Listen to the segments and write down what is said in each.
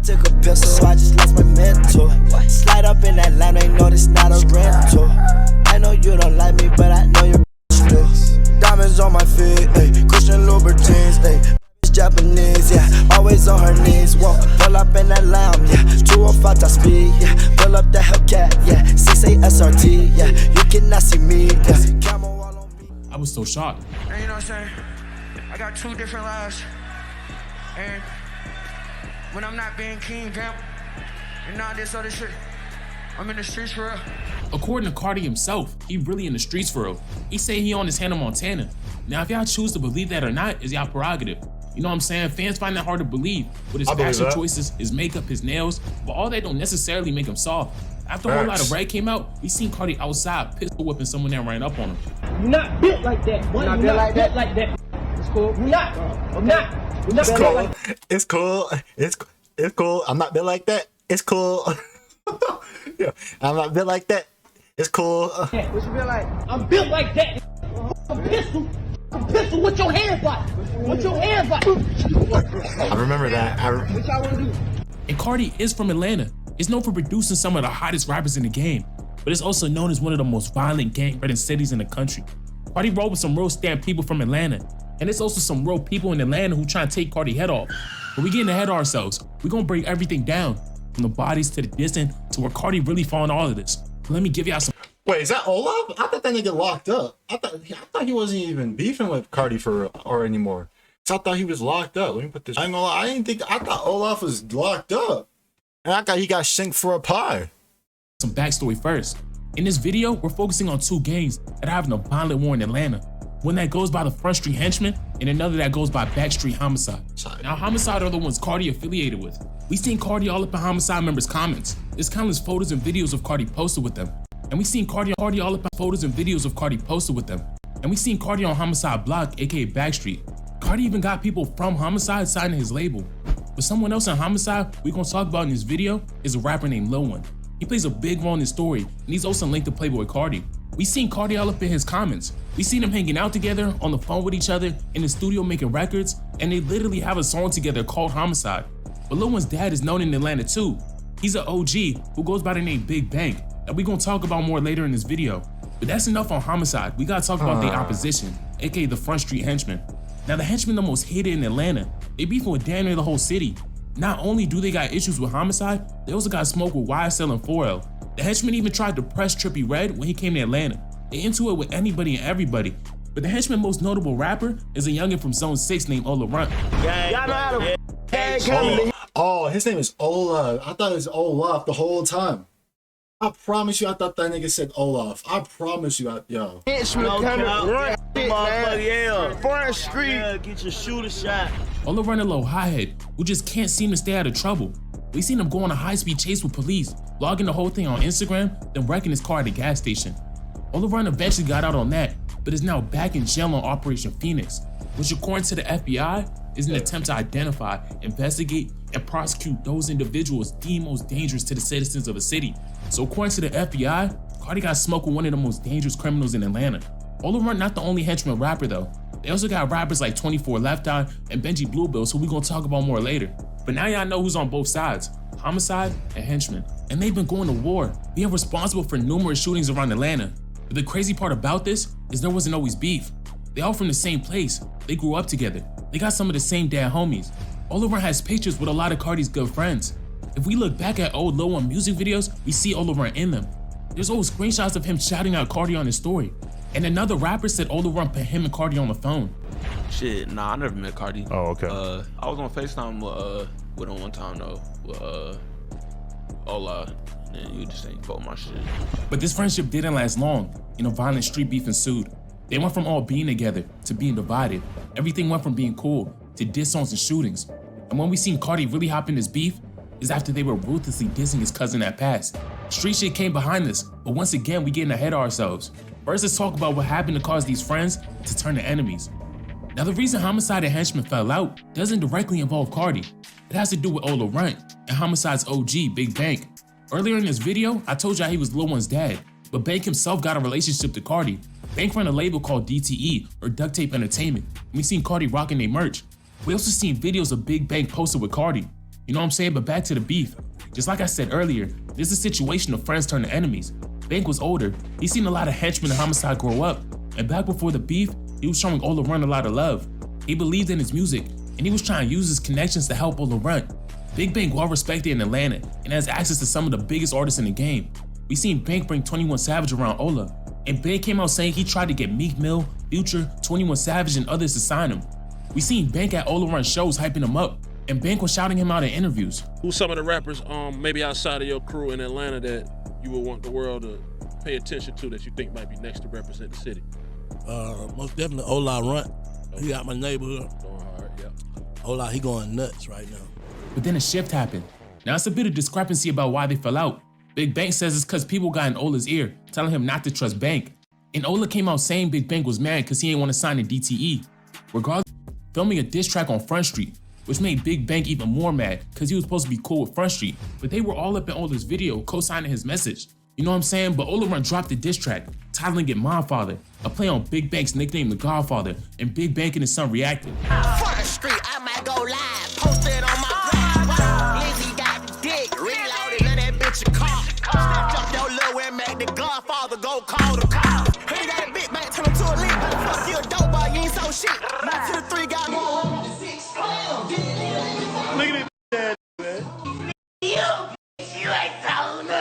took a pistol, I just lost my mental. Slide up in that lamb, they know this not a rental. I know you don't like me, but I know you're still. Diamonds on my feet, ayy, Christian Louboutins, ayy. Japanese, yeah, always on her knees. Whoa, pull up in that lamb, yeah, 205 top speed, yeah, pull up the Hellcat, yeah, 6A SRT, yeah, you cannot see me, yeah, camera all on me. I was so shocked. And you know what I'm saying? I got 2 different lives, and when I'm not being king, damn, and all this other shit, I'm in the streets for real. According to Carti himself, he really in the streets for real. He say he on his Hannah Montana. Now, if y'all choose to believe that or not, is y'all prerogative. You know what I'm saying? Fans find that hard to believe with his fashion choices, his makeup, his nails, but all that don't necessarily make him soft. After a whole lot of Red came out, we seen Carti outside pistol whipping someone that ran up on him. You're not built like that. You're not built like that. It's cool. You're not. I'm not. You're not built like that. It's cool. It's cool. I'm not built like that. It's cool. Yeah, I'm not built like that. It's cool. What you feel like? I'm built like that. I'm pistol. I'm pistol with your hands like. With your hands like. I remember that. What y'all wanna do? And Carti is from Atlanta. It's known for producing some of the hottest rappers in the game, but it's also known as one of the most violent gang-ridden cities in the country. Carti rolled with some real stamp people from Atlanta, and it's also some real people in Atlanta who try to take Carti head off. But we getting ahead of ourselves. We're gonna break everything down, from the bodies to the distance to where Carti really fall in all of this. Let me give y'all some. Wait, is that Olaf? I thought that nigga locked up. I thought he wasn't even beefing with Carti for real or anymore. So I thought he was locked up. Let me put this. I ain't gonna lie, I thought Olaf was locked up. And I thought he got shanked for a pie. Some backstory first. In this video, we're focusing on 2 gangs that are having a violent war in Atlanta. One that goes by the Front Street Henchmen and another that goes by Backstreet Homicide. Now, Homicide are the ones Carti affiliated with. We seen Carti all up in Homicide members' comments. There's countless photos and videos of Carti posted with them. And we seen Carti all up in photos and videos of Carti posted with them. And we seen Carti on Homicide Block, aka Backstreet. Carti even got people from Homicide signing his label. But someone else in Homicide we gonna talk about in this video is a rapper named Lil One. He plays a big role in this story, and he's also linked to Playboi Carti. We seen Carti all up in his comments. We seen them hanging out together, on the phone with each other, in the studio making records, and they literally have a song together called Homicide. But Lil One's dad is known in Atlanta too. He's an OG who goes by the name Big Bang, that we gonna talk about more later in this video. But that's enough on Homicide. We gotta talk about their opposition, aka the Front Street Henchmen. Now, the Henchmen the most hated in Atlanta. They beefing with damn near the whole city. Not only do they got issues with Homicide, they also got smoke with YSL and 4L. The Henchmen even tried to press Trippie Redd when he came to Atlanta. They into it with anybody and everybody. But the Henchman's most notable rapper is a youngin' from Zone 6 named Ola Runt. Oh, his name is Ola. I thought it was Olaf the whole time. I promise you, I thought that nigga said Olaf. I promise you, yo. Front Street. Get your shooter shot. Ola Runt a little hothead who just can't seem to stay out of trouble. We seen him go on a high-speed chase with police, logging the whole thing on Instagram, then wrecking his car at the gas station. Ola Runt eventually got out on that, but is now back in jail on Operation Phoenix, which according to the FBI is an attempt to identify, investigate, and prosecute those individuals deemed most dangerous to the citizens of a city. So according to the FBI, Carti got smoked with one of the most dangerous criminals in Atlanta. Ola Runt not the only henchman rapper though. They also got rappers like 24 Left Eye and Benji Bluebills, who we gonna talk about more later. But now y'all know who's on both sides, Homicide and Henchmen. And they've been going to war, being responsible for numerous shootings around Atlanta. But the crazy part about this is there wasn't always beef. They all from the same place. They grew up together. They got some of the same dad homies. Ola Runt has pictures with a lot of Carti's good friends. If we look back at old Lil One music videos, we see Ola Runt in them. There's old screenshots of him shouting out Carti on his story. And another rapper said Ola Runt put him and Carti on the phone. Shit, nah, I never met Carti. Oh, okay. I was on FaceTime with him one time though, with Ola, and you just ain't vote my shit. But this friendship didn't last long, and a violent street beef ensued. They went from all being together to being divided. Everything went from being cool to diss songs and shootings. And when we seen Carti really hop in this beef is after they were ruthlessly dissing his cousin that passed. Street shit came behind this, but once again, we getting ahead of ourselves. First, let's talk about what happened to cause these friends to turn to enemies. Now, the reason Homicide and Henchmen fell out doesn't directly involve Carti. It has to do with Ola Runt and Homicide's OG, Big Bank. Earlier in this video, I told y'all he was Lil One's dad, but Bank himself got a relationship to Carti. Bank ran a label called DTE, or Duct Tape Entertainment, and we seen Carti rocking their merch. We also seen videos of Big Bank posted with Carti. You know what I'm saying? But back to the beef. Just like I said earlier, this is a situation of friends turn to enemies. Bank was older. He's seen a lot of henchmen and Homicide grow up. And back before the beef, he was showing Ola Run a lot of love. He believed in his music, and he was trying to use his connections to help Ola Run. Big Bank well respected in Atlanta and has access to some of the biggest artists in the game. We seen Bank bring 21 Savage around Ola, and Bank came out saying he tried to get Meek Mill, Future, 21 Savage, and others to sign him. We seen Bank at Ola Run shows hyping him up, and Bank was shouting him out in interviews. Who's some of the rappers, maybe outside of your crew in Atlanta, that you would want the world to pay attention to, that you think might be next to represent the city? Most definitely Ola Runt. He out my neighborhood. Going hard, yeah. Ola, he going nuts right now. But then a shift happened. Now it's a bit of discrepancy about why they fell out. Big Bank says it's because people got in Ola's ear, telling him not to trust Bank. And Ola came out saying Big Bank was mad because he didn't want to sign to DTE. Regardless, filming a diss track on Front Street, which made Big Bank even more mad because he was supposed to be cool with Front Street. But they were all up in Ola's video co-signing his message. You know what I'm saying? But Ola Run dropped the diss track, titling it My Father, a play on Big Bank's nickname The Godfather, and Big Bank and his son reacted. Front Street, I might go live, posted on my block. Lizzie got the dick, reloaded, let that bitch a car. Snatch up your little and make the Godfather go call the car. He got a big bank, turn him to a lead, but fuck you a dope boy, you ain't so shit. Not to the 3 got more. Look at this man. You ain't telling me.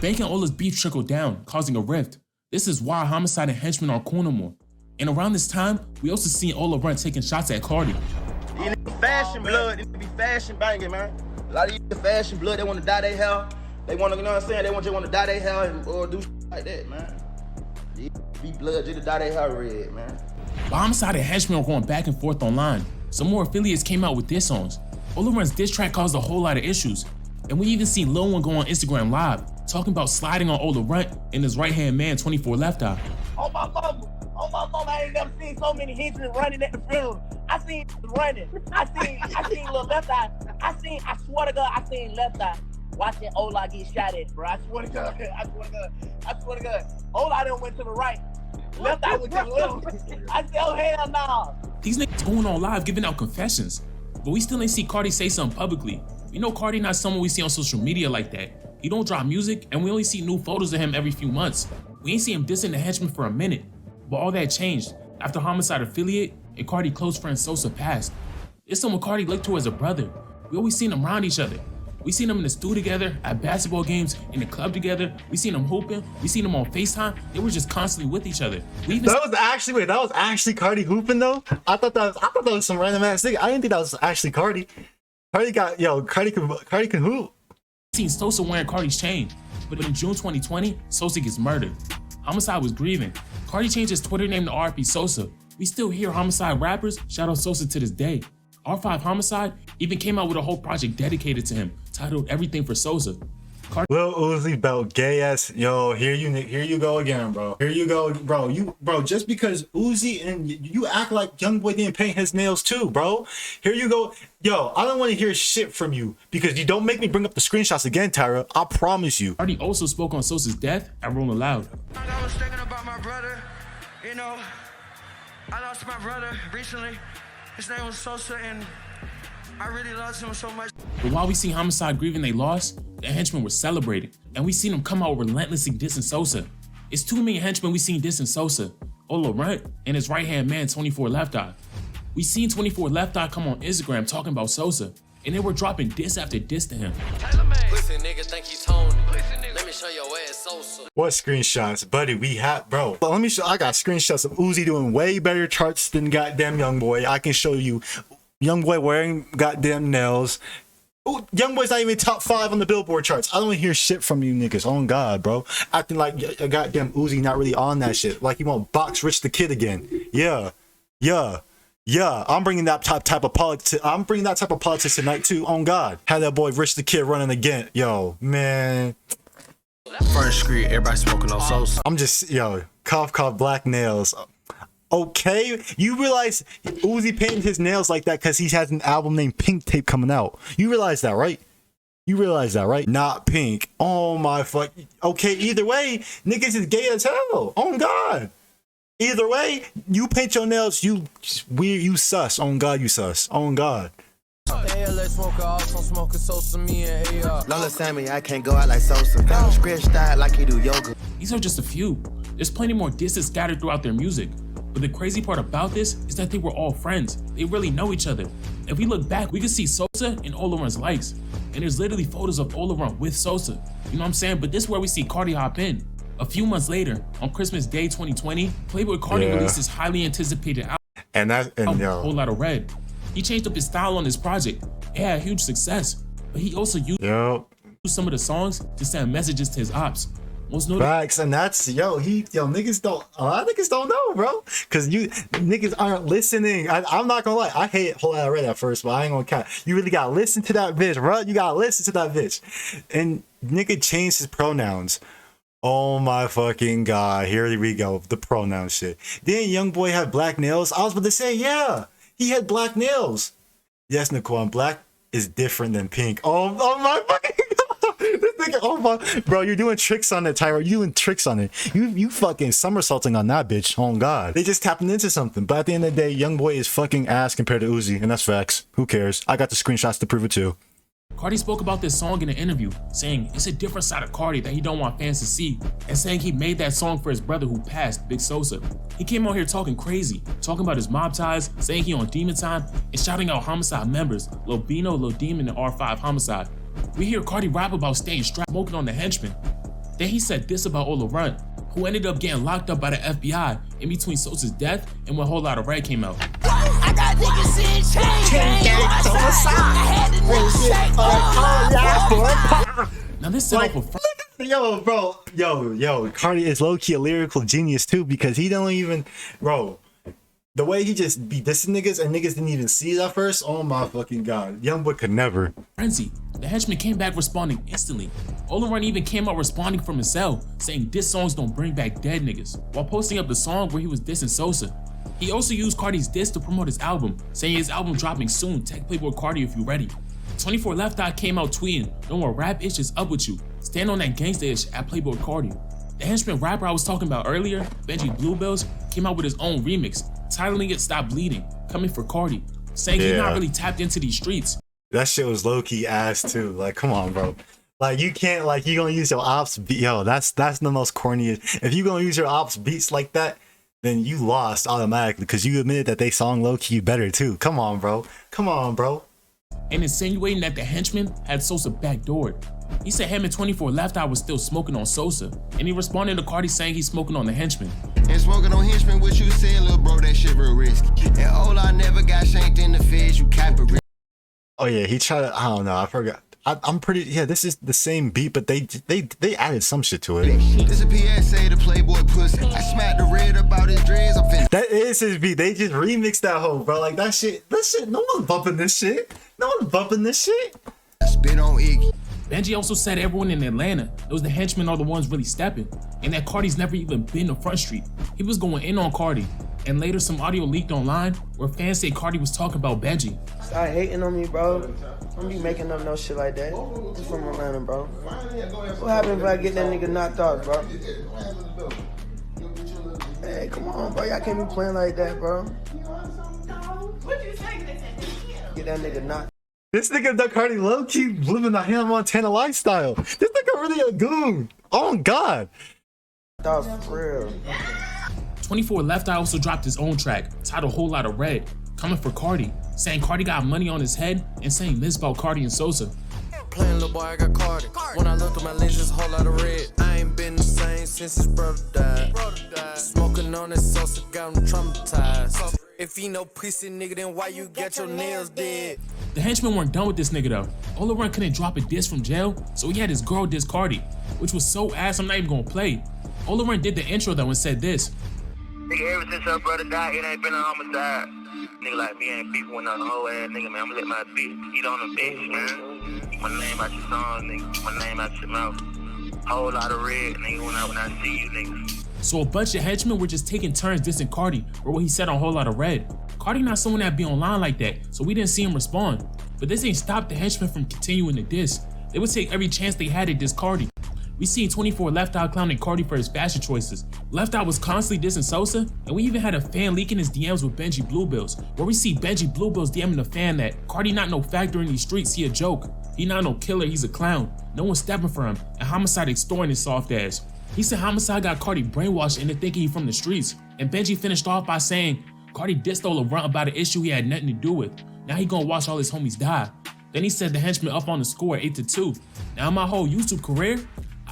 Bank and Ola's beef trickled down, causing a rift. This is why Homicide and henchmen aren't cool no more. And around this time, we also seen Ola Run taking shots at Carti. These niggas fashion blood, these niggas be fashion banging, man. A lot of these fashion blood, they want to dye their hair. They want to, you know what I'm saying? They just want to dye their hair and or do like that, man. These be blood just to dye their hair red, man. But Homicide and henchmen were going back and forth online. Some more affiliates came out with diss songs. Ola Run's diss track caused a whole lot of issues. And we even seen Lil One go on Instagram Live, talking about sliding on Ola Run and his right-hand man, 24 Left Eye. Oh my mama, I ain't never seen so many henchmen running at the funeral. I seen running. I seen little Left Eye. I swear to God, I seen Left Eye watching Ola get shot at, bro. I swear to God. I swear to God. Ola done went to the right. Left Eye went to the left. I said, oh hell no. These niggas going on live giving out confessions. But we still ain't see Carti say something publicly. You know Carti not someone we see on social media like that. He don't drop music, and we only see new photos of him every few months. We ain't see him dissing the henchman for a minute. But all that changed after Homicide affiliate and Carti close friend Sosa passed. It's someone Carti looked to as a brother. We always seen them around each other. We seen them in the studio together, at basketball games, in the club together. We seen them hooping. We seen them on FaceTime. They were just constantly with each other. That was actually Carti hooping though. I thought that was some random ass thing. I didn't think that was actually Carti. Carti can hoop. Seen Sosa wearing Carti's chain, but in June 2020, Sosa gets murdered. Homicide was grieving. Carti changed his Twitter name to RP Sosa. We still hear Homicide rappers shout out Sosa to this day. R5 Homicide even came out with a whole project dedicated to him, titled Everything for Sosa. Lil Uzi about gay ass. Yo, here you go again, bro. Here you go, bro. Just because Uzi and you act like YoungBoy didn't paint his nails too, bro. Here you go. Yo, I don't want to hear shit from you because you don't make me bring up the screenshots again, Tyra. I promise you. Carti also spoke on Sosa's death at Rolling Loud. I was thinking about my brother. You know, I lost my brother recently. His name was Sosa, and I really loved him so much. But while we see Homicide grieving they lost, the henchmen were celebrating, and we seen them come out relentlessly dissing Sosa. It's 2 main henchmen we seen dissing Sosa, Ola Run and his right-hand man, 24 Left Eye. We seen 24 Left Eye come on Instagram talking about Sosa, and they were dropping diss after diss to him. Listen, nigga, think he Tony. Let me show your ass Sosa. What screenshots, buddy? We have, bro. Let me show. I got screenshots of Uzi doing way better charts than goddamn YoungBoy. I can show you YoungBoy wearing goddamn nails. Ooh, YoungBoy's not even top 5 on the Billboard charts. I don't hear shit from you niggas. On God, bro. Acting like a goddamn Uzi not really on that shit. Like you want box Rich the Kid again. Yeah. I'm bringing that type of politics. I'm bringing that type of politics tonight too. On God, had that boy Rich the Kid running again. Yo, man. Front Street, everybody smoking on Sosa. I'm just cough black nails. Okay, you realize Uzi painted his nails like that because he has an album named Pink Tape coming out. You realize that, right? Not Pink. Oh my fuck. Okay, either way, niggas is gay as hell. On God. Either way, you paint your nails, you sus. On God, you sus. On God. Lola Sammy, I can't go out like Sosa. Got him stretched out like he do yoga. These are just a few. There's plenty more disses scattered throughout their music. But the crazy part about this is that they were all friends. They really know each other. If we look back, we can see Sosa in Olaron's likes. And there's literally photos of Olaron with Sosa. You know what I'm saying? But this is where we see Carti hop in. A few months later, on Christmas Day 2020, Playboi Carti released his highly anticipated album, A Whole Lot of Red. He changed up his style on this project. It had huge success, but he also used some of the songs to send messages to his ops. Facts, and that's niggas don't. A lot of niggas don't know, bro, because you niggas aren't listening. I'm not gonna lie, I hate Whole Lot of Red at first, but I ain't gonna count. You really gotta listen to that bitch, bro. You gotta listen to that bitch. And nigga changed his pronouns. Oh my fucking god, here we go, the pronoun shit. Then YoungBoy had black nails. I was about to say, yeah, he had black nails. Yes, Nicole, and black is different than pink. Oh my fucking god. This nigga, oh my, bro, you're doing tricks on it, Tyra. You're doing tricks on it. You fucking somersaulting on that bitch. Oh god. They just tapping into something. But at the end of the day, YoungBoy is fucking ass compared to Uzi, and that's facts. Who cares? I got the screenshots to prove it too. Carti spoke about this song in an interview, saying it's a different side of Carti that he don't want fans to see, and saying he made that song for his brother who passed, Big Sosa. He came out here talking crazy, talking about his mob ties, saying he on demon time, and shouting out Homicide members, Lil Bino, Lil Demon, and R5 Homicide. We hear Carti rap about staying strapped, smoking on the henchman. Then he said this about Olaron, who ended up getting locked up by the FBI in between Sosa's death and when Whole Lot of Red came out. I got niggas in Now this set off a yo, bro, yo, Carti is low-key a lyrical genius too, because he don't even, bro, the way he just be dissing niggas and niggas didn't even see it at first. Oh my fucking god, YoungBoy could never. Frenzy. The henchman came back responding instantly. Olaron even came out responding from his cell, saying diss songs don't bring back dead niggas, while posting up the song where he was dissing Sosa. He also used Carti's diss to promote his album, saying his album dropping soon, tag Playboi Carti if you ready. 24 Left Eye came out tweeting, "No more rap ish is up with you. Stand on that gangsta ish at Playboi Carti." The henchman rapper I was talking about earlier, Benji Bluebells, came out with his own remix, titling it Stop Bleeding, coming for Carti, saying he's not really tapped into these streets. That shit was low-key ass too. Like, come on, bro. Like, you can't, like, you gonna use your ops beat. Yo, that's the most corniest. If you gonna use your ops beats like that, then you lost automatically, because you admitted that they song low-key better too. Come on, bro. Come on, bro. And insinuating that the henchman had Sosa backdoored. He said him and 24 Left Eye was still smoking on Sosa, and he responded to Carti saying he's smoking on the henchman. And smoking on henchman, what you said, little bro, that shit real risky. And all I never got shanked in the feds, you cap it. Oh yeah, he tried to, I don't know, I forgot. I'm pretty, yeah, this is the same beat, but they added some shit to it. This a PSA to Playboi pussy. I smacked the red about his dreads. That is his beat. They just remixed that whole, bro. Like that shit, no one's bumping this shit. No one's bumping this shit. Spit on Iggy. Benji also said everyone in Atlanta knows the henchmen are the ones really stepping, and that Carti's never even been to Front Street. He was going in on Carti, and later some audio leaked online where fans say Carti was talking about Benji. Stop hating on me, bro. Don't be making up no shit like that. I'm from Atlanta, bro. What happened if I get that nigga knocked off, bro? Hey, come on, bro. Y'all can't be playing like that, bro. Get that nigga knocked. This nigga Carti low-key living the Hannah Montana lifestyle. This nigga really a goon. Oh god. That was for real. 24 Left Eye also dropped his own track, titled Whole Lot of Red, coming for Carti, saying Carti got money on his head and saying this about Carti and Sosa. Playing little boy, I got Carti. When I look through my lenses, a whole lot of red. I ain't been the same since his brother died. Smoking on his Sosa, got him traumatized. If he no pussy nigga, then why you get your nails dead? The henchmen weren't done with this nigga though. Olaron couldn't drop a diss from jail, so he had his girl diss Carti, which was so ass I'm not even gonna play. Olaron did the intro though and said this. Nigga, ever since her brother died, it ain't been a homicide. Nigga like me ain't beefing with no whole ass nigga, man. I'ma let my bitch eat on the bitch, man. My name out your song, nigga. My name out your mouth. Whole lot of red, nigga, when I see you, niggas. So a bunch of henchmen were just taking turns dissing Carti for what he said on Whole Lot of Red. Carti not someone that be online like that, so we didn't see him respond. But this ain't stopped the henchmen from continuing to diss. They would take every chance they had to diss Carti. We seen 24 Left Eye clowning Carti for his fashion choices. Left Eye was constantly dissing Sosa, and we even had a fan leaking his DMs with Benji Bluebills, where we see Benji Bluebills DMing a fan that Carti not no factor in these streets, he a joke. He not no killer, he's a clown. No one's stepping for him, and Homicide extorting his soft ass. He said Homicide got Carti brainwashed into thinking he from the streets, and Benji finished off by saying Carti dissed Ola Runt about an issue he had nothing to do with. Now he gonna watch all his homies die. Then he said the henchman up on the score 8-2. Now in my whole YouTube career,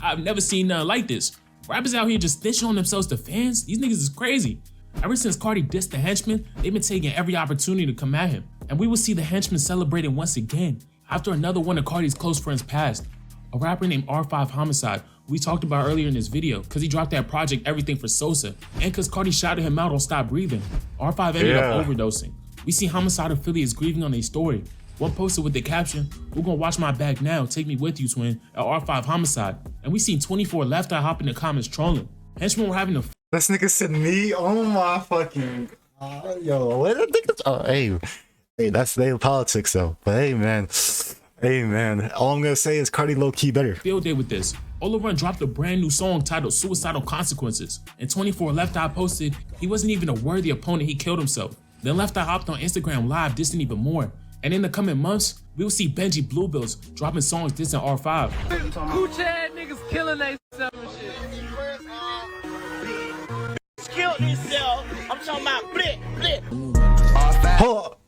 I've never seen nothing like this. Rappers out here just snitching on themselves to fans, these niggas is crazy. Ever since Carti dissed the henchman, they've been taking every opportunity to come at him. And we will see the henchman celebrating once again, after another one of Carti's close friends passed. A rapper named R5 Homicide, who we talked about earlier in this video, cause he dropped that project Everything for Sosa, and cause Carti shouted him out on Stop Breathing. R5 ended up overdosing. We see Homicide affiliates grieving on their story. One posted with the caption, "We're gonna watch my back now, take me with you, twin," at R5 Homicide. And we seen 24 Left Eye hop in the comments trolling. Henchmen were having a This nigga said me, oh my fucking, yo, what I think it's, hey, that's their politics though. But hey man, all I'm gonna say is Carti low-key better. Field day with this. Ola Runt dropped a brand new song titled Suicidal Consequences, and 24 Left Eye posted he wasn't even a worthy opponent, he killed himself. Then Left Eye hopped on Instagram Live dissing even more. And in the coming months, we will see Benji Bluebills dropping songs dissing R5. Coochie ass niggas killing themselves and shit. Killed himself. I'm talking about blip. Hold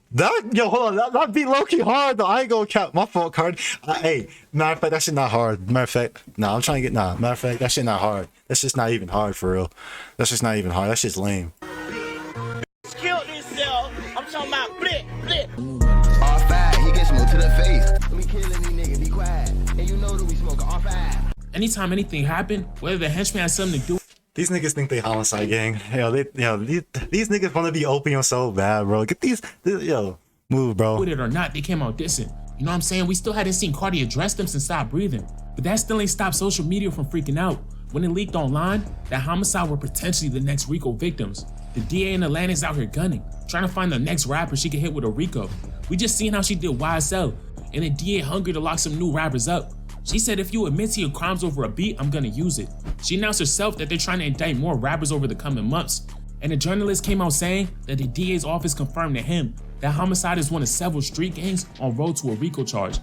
on, that beat low-key hard though. I ain't gonna count. My fault, Carti. Hey, matter of fact, that shit not hard. Matter of fact, I'm trying to get, matter of fact, that shit not hard. That's just not even hard for real. That's just not even hard. That shit's lame. Killed himself. I'm talking about blip. He gets smoked to the face. We killing these niggas, be quiet. And you know that we smoke R5. Anytime anything happened, whether the henchman has something to do, these niggas think they Homicide gang. These niggas want to be opium so bad, bro. Get these, move, bro. with it or not, they came out dissing. You know what I'm saying? We still hadn't seen Carti address them since Stop Breathing. But that still ain't stopped social media from freaking out. When it leaked online, that Homicide were potentially the next RICO victims. The DA in Atlanta is out here gunning, trying to find the next rapper she can hit with a RICO. We just seen how she did YSL, and the DA hungry to lock some new rappers up. She said if you admit to your crimes over a beat, I'm gonna use it. She announced herself that they're trying to indict more rappers over the coming months. And a journalist came out saying that the DA's office confirmed to him that Homicide is one of several street gangs on road to a RICO charge.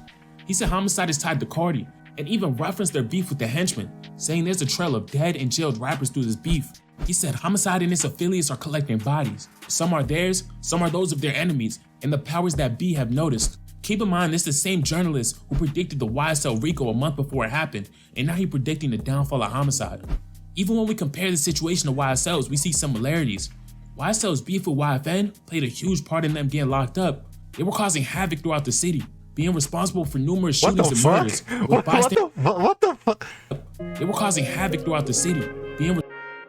He said Homicide is tied to Carti, and even referenced their beef with the henchmen, saying there's a trail of dead and jailed rappers through this beef. He said Homicide and its affiliates are collecting bodies. Some are theirs, some are those of their enemies, and the powers that be have noticed. Keep in mind, this is the same journalist who predicted the YSL RICO a month before it happened, and now he's predicting the downfall of Homicide. Even when we compare the situation to YSL's, we see similarities. YSL's beef with YFN played a huge part in them getting locked up. They were causing havoc throughout the city, being responsible for numerous shootings and murders. What the fuck? They were causing havoc throughout the city, being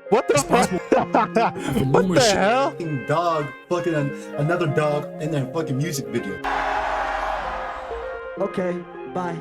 what the responsible fuck? for What numerous the hell? Dog, fucking another dog in their fucking music video. Okay, bye.